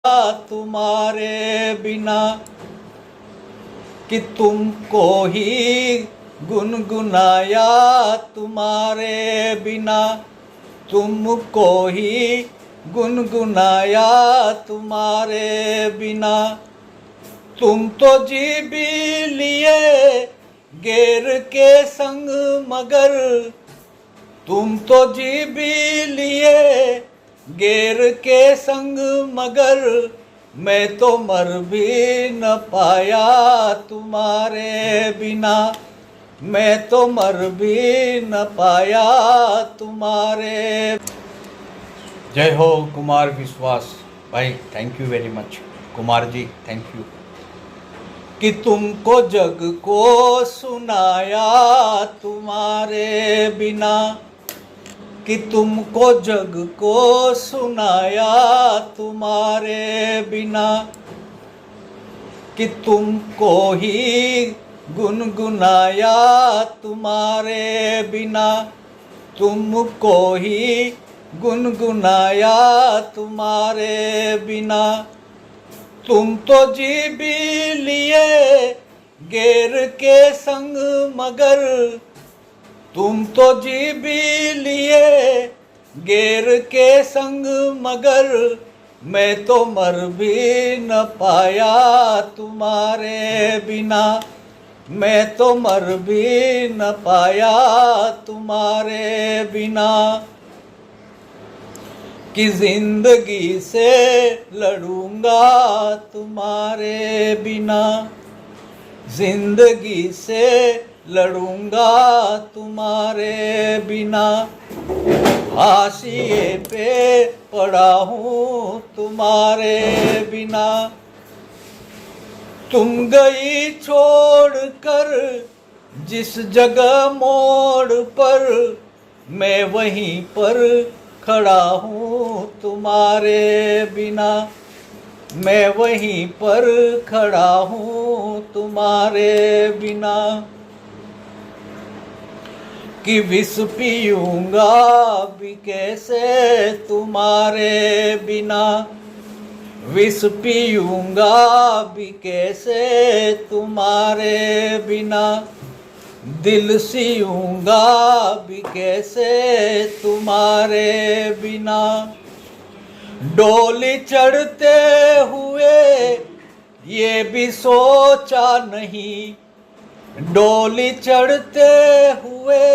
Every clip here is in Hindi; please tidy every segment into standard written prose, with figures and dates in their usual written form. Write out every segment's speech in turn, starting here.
तुम्हारे बिना, कि तुमको ही गुनगुनाया तुम्हारे बिना, तुमको ही गुनगुनाया तुम्हारे बिना। तुम तो जी भी लिए गैर के संग मगर, तुम तो जी भी लिए गैर के संग मगर, मैं तो मर भी न पाया तुम्हारे बिना, मैं तो मर भी न पाया तुम्हारे। जय हो कुमार विश्वास भाई, thank you very much Kumar ji, thank you. कि तुमको जग को सुनाया तुम्हारे बिना, कि तुमको जग को सुनाया तुम्हारे बिना, कि तुमको ही गुनगुनाया तुम्हारे बिना, तुमको ही गुनगुनाया तुम्हारे बिना। तुम तो जी भी लिए गैर के संग मगर, तुम तो जी भी लिए गैर के संग मगर, मैं तो मर भी न पाया तुम्हारे बिना, मैं तो मर भी न पाया तुम्हारे बिना। कि जिंदगी से लड़ूंगा तुम्हारे बिना, जिंदगी से लड़ूंगा तुम्हारे बिना। हाशिए पे पड़ा हूँ तुम्हारे बिना, तुम गई छोड़ कर जिस जगह मोड़ पर, मैं वहीं पर खड़ा हूँ तुम्हारे बिना, मैं वहीं पर खड़ा हूँ तुम्हारे बिना। कि विष पीऊंगा भी कैसे तुम्हारे बिना, विष पीऊंगा भी कैसे तुम्हारे बिना, दिल सीऊंगा भी कैसे तुम्हारे बिना। डोली चढ़ते हुए ये भी सोचा नहीं, डोली चढ़ते हुए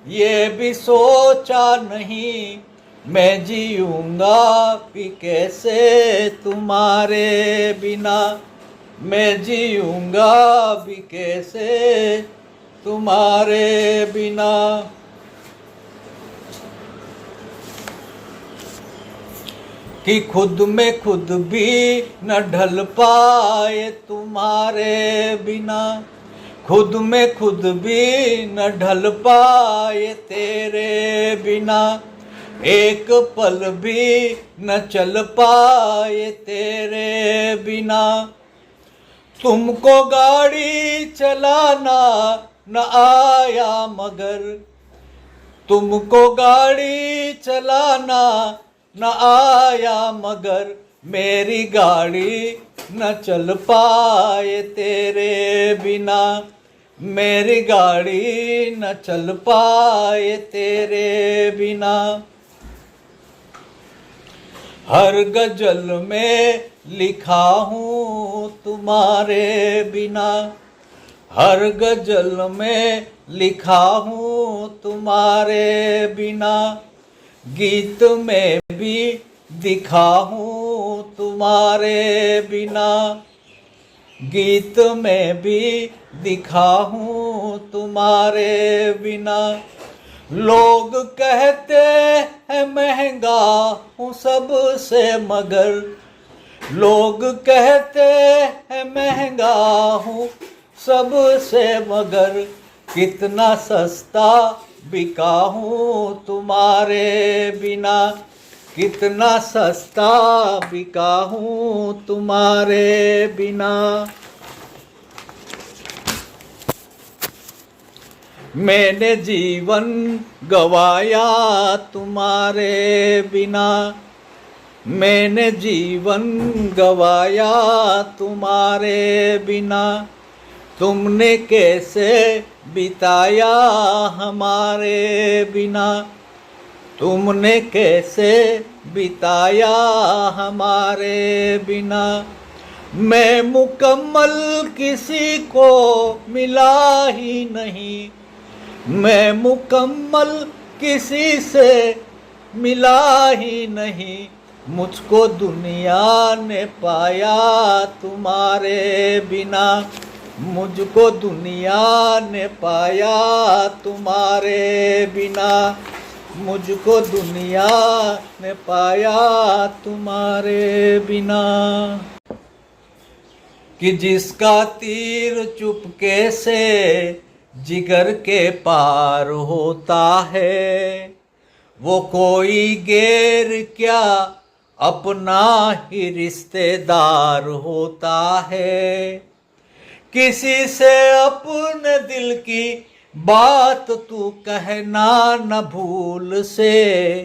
ये भी सोचा नहीं, मैं जीऊंगा भी कैसे तुम्हारे बिना, मैं जीऊंगा भी कैसे तुम्हारे बिना। कि खुद में खुद भी न ढल पाए तुम्हारे बिना, खुद में खुद भी न ढल पाए तेरे बिना, एक पल भी न चल पाए तेरे बिना। तुमको गाड़ी चलाना न आया मगर, तुमको गाड़ी चलाना न आया मगर, मेरी गाड़ी न चल पाए तेरे बिना, मेरी गाड़ी न चल पाए तेरे बिना। हर गजल में लिखा हूँ तुम्हारे बिना, हर गजल में लिखा हूँ तुम्हारे बिना, गीत में भी दिखा हूँ तुम्हारे बिना, गीत में भी दिखा हूँ तुम्हारे बिना। लोग कहते हैं महंगा हूँ सबसे मगर, लोग कहते हैं महंगा हूँ सबसे मगर, कितना सस्ता बिका हूँ तुम्हारे बिना, कितना सस्ता बिका हूँ तुम्हारे बिना। मैंने जीवन गवाया तुम्हारे बिना, मैंने जीवन गवाया तुम्हारे बिना, तुमने कैसे बिताया हमारे बिना, तुमने कैसे बिताया हमारे बिना। मैं मुकम्मल किसी को मिला ही नहीं, मैं मुकम्मल किसी से मिला ही नहीं, मुझको दुनिया ने पाया तुम्हारे बिना, मुझको दुनिया ने पाया तुम्हारे बिना, मुझको दुनिया ने पाया तुम्हारे बिना। कि जिसका तीर चुपके से जिगर के पार होता है, वो कोई गैर क्या अपना ही रिश्तेदार होता है। किसी से अपने दिल की बात तू कहना न भूल से,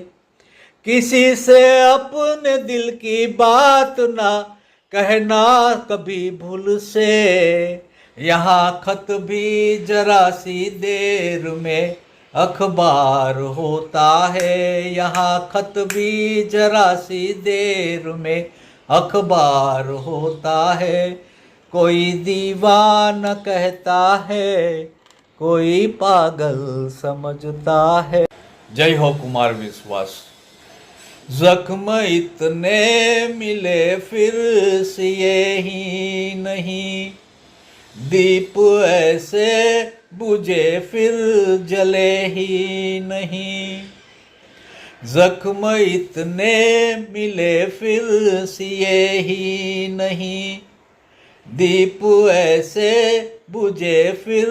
किसी से अपने दिल की बात ना कहना कभी भूल से। यहाँ खत भी जरा सी देर में अखबार होता है, यहाँ खत भी जरा सी देर में अखबार होता है। कोई दीवाना कहता है, कोई पागल समझता है। जय हो कुमार विश्वास। जख्म इतने मिले फिर सिए ही नहीं, दीप ऐसे बुझे फिर जले ही नहीं। जख्म इतने मिले फिर सिए ही नहीं, दीप ऐसे बुझे फिर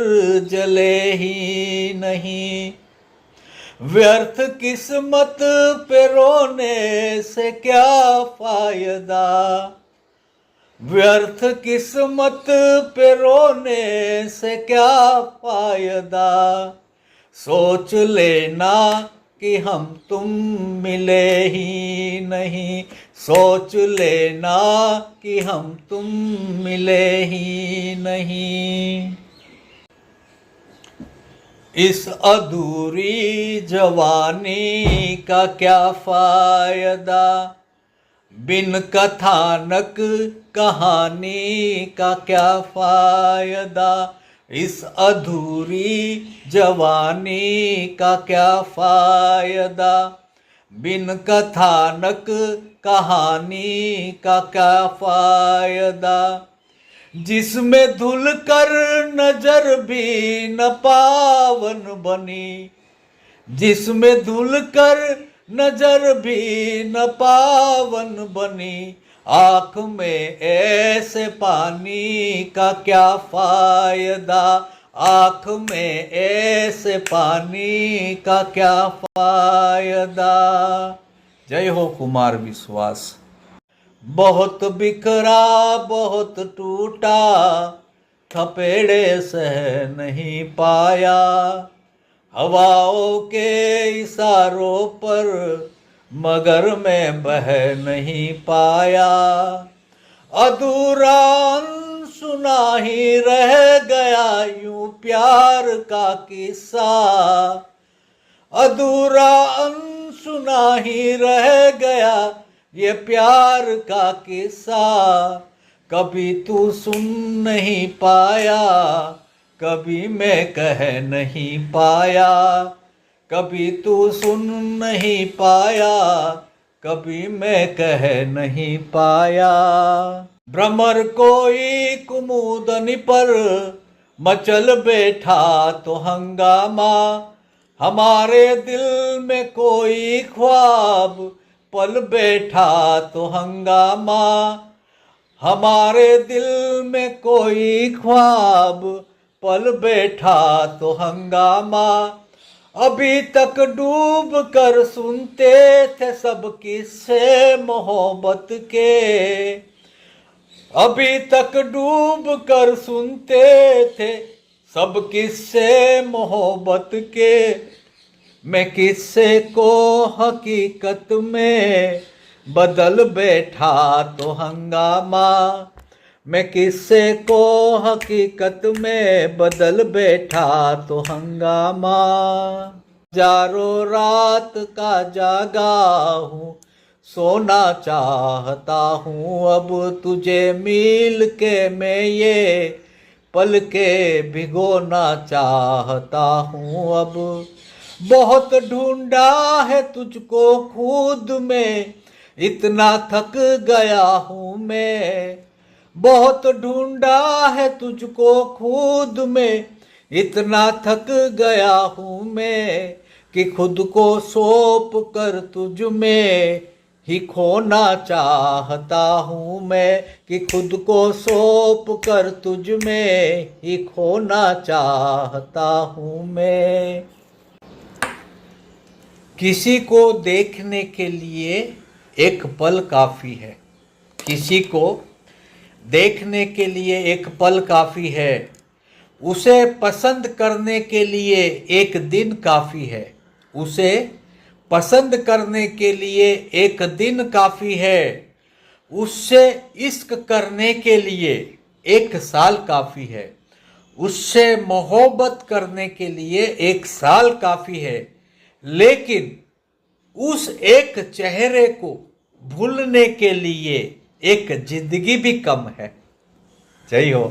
जले ही नहीं। व्यर्थ किस्मत पे रोने से क्या फायदा, व्यर्थ किस्मत पे रोने से क्या फायदा। सोच लेना कि हम तुम मिले ही नहीं, सोच लेना कि हम तुम मिले ही नहीं। इस अधूरी जवानी का क्या फायदा, बिन कथानक कहानी का क्या फायदा। इस अधूरी जवानी का क्या फायदा, बिन कथानक कहानी का क्या फायदा। जिसमें धुल कर नजर भी न पावन बनी, जिसमें धुल कर नजर भी न पावन बनी। आँख में ऐसे पानी का क्या फायदा, आँख में ऐसे पानी का क्या फायदा। जय हो कुमार विश्वास। बहुत बिखरा बहुत टूटा, थपेड़े सह नहीं पाया। हवाओं के इशारों पर मगर मैं बह नहीं पाया। अधूरा सुना ही रह गया यूं प्यार का किस्सा, अधूरा सुना ही रह गया ये प्यार का किस्सा। कभी तू सुन नहीं पाया, कभी मैं कह नहीं पाया। कभी तू सुन नहीं पाया, कभी मैं कह नहीं पाया। भ्रमर कोई कुमुदनी पर मचल बैठा तो हंगामा, हमारे दिल में कोई ख्वाब पल बैठा तो हंगामा। हमारे दिल में कोई ख्वाब पल बैठा तो हंगामा। अभी तक डूब कर सुनते थे सब किस्से मोहब्बत के, अभी तक डूब कर सुनते थे सब किस्से मोहब्बत के। मैं किस्से को हकीकत में बदल बैठा तो हंगामा। मैं किस्से को हकीकत में बदल बैठा तो हंगामा। हजारों रात का जागा हूँ, सोना चाहता हूँ अब तुझे मिल के मैं ये पल के भिगोना चाहता हूँ अब। बहुत ढूंढा है तुझको खुद में, इतना थक गया हूँ मैं। बहुत ढूंढा है तुझको खुद में, इतना थक गया हूँ मैं कि खुद को सौंप कर तुझ में ही खोना चाहता हूँ मैं, कि खुद को सौंप कर तुझ में ही खोना चाहता हूँ मैं। किसी को देखने के लिए एक पल काफी है, किसी को देखने के लिए एक पल काफी है, उसे पसंद करने के लिए एक दिन काफी है, उसे पसंद करने के लिए एक दिन काफी है, उससे इश्क करने के लिए एक साल काफी है, उससे मोहब्बत करने के लिए एक साल काफी है, लेकिन उस एक चेहरे को भूलने के लिए एक जिंदगी भी कम है। जय हो।